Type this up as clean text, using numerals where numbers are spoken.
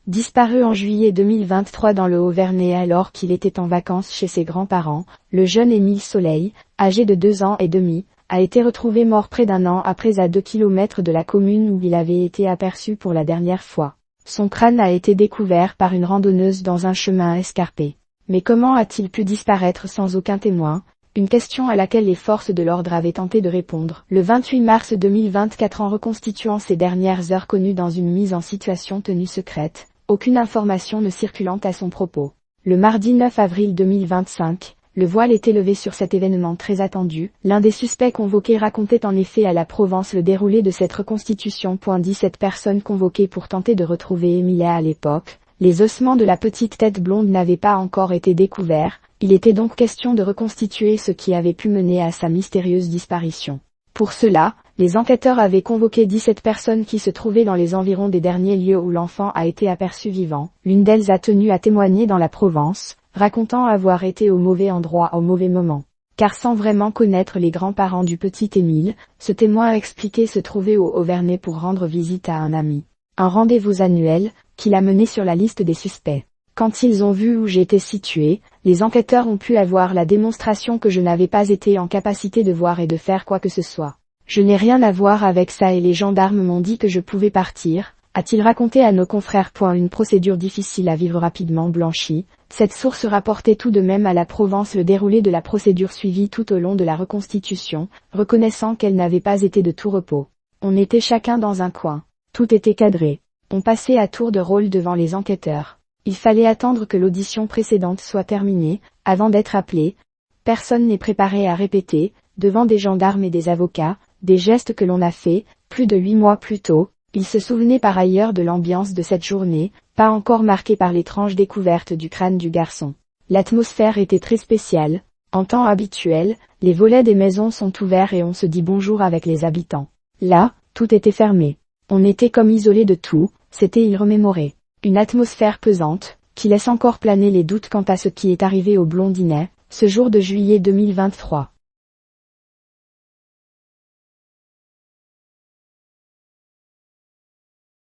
Disparu en juillet 2023 dans le Haut-Vernay alors qu'il était en vacances chez ses grands-parents, le jeune Émile Soleil, âgé de 2 ans et demi, a été retrouvé mort près d'un an après à 2 kilomètres de la commune où il avait été aperçu pour la dernière fois. Son crâne a été découvert par une randonneuse dans un chemin escarpé. Mais comment a-t-il pu disparaître sans aucun témoin? Une question à laquelle les forces de l'ordre avaient tenté de répondre. Le 28 mars 2024 en reconstituant ces dernières heures connues dans une mise en situation tenue secrète, aucune information ne circulant à son propos. Le mardi 9 avril 2025, le voile était levé sur cet événement très attendu. L'un des suspects convoqués racontait en effet à la Provence le déroulé de cette reconstitution. 17 personnes convoquées pour tenter de retrouver Emilia à l'époque. Les ossements de la petite tête blonde n'avaient pas encore été découverts, il était donc question de reconstituer ce qui avait pu mener à sa mystérieuse disparition. Pour cela, les enquêteurs avaient convoqué 17 personnes qui se trouvaient dans les environs des derniers lieux où l'enfant a été aperçu vivant. L'une d'elles a tenu à témoigner dans la Provence, racontant avoir été au mauvais endroit au mauvais moment. Car sans vraiment connaître les grands-parents du petit Émile, ce témoin a expliqué se trouver au Haut-Vernay pour rendre visite à un ami. Un rendez-vous annuel, qui l'a mené sur la liste des suspects. Quand ils ont vu où j'étais situé, les enquêteurs ont pu avoir la démonstration que je n'avais pas été en capacité de voir et de faire quoi que ce soit. Je n'ai rien à voir avec ça et les gendarmes m'ont dit que je pouvais partir, a-t-il raconté à nos confrères. Une procédure difficile à vivre rapidement blanchie. Cette source rapportait tout de même à la Provence le déroulé de la procédure suivie tout au long de la reconstitution, reconnaissant qu'elle n'avait pas été de tout repos. On était chacun dans un coin. Tout était cadré. On passait à tour de rôle devant les enquêteurs. Il fallait attendre que l'audition précédente soit terminée, avant d'être appelé. Personne n'est préparé à répéter, devant des gendarmes et des avocats, des gestes que l'on a faits, plus de 8 mois plus tôt. Il se souvenait par ailleurs de l'ambiance de cette journée, pas encore marquée par l'étrange découverte du crâne du garçon. L'atmosphère était très spéciale. En temps habituel, les volets des maisons sont ouverts et on se dit bonjour avec les habitants. Là, tout était fermé. On était comme isolé de tout, c'était il remémorait. Une atmosphère pesante, qui laisse encore planer les doutes quant à ce qui est arrivé au Blondinet, ce jour de juillet 2023.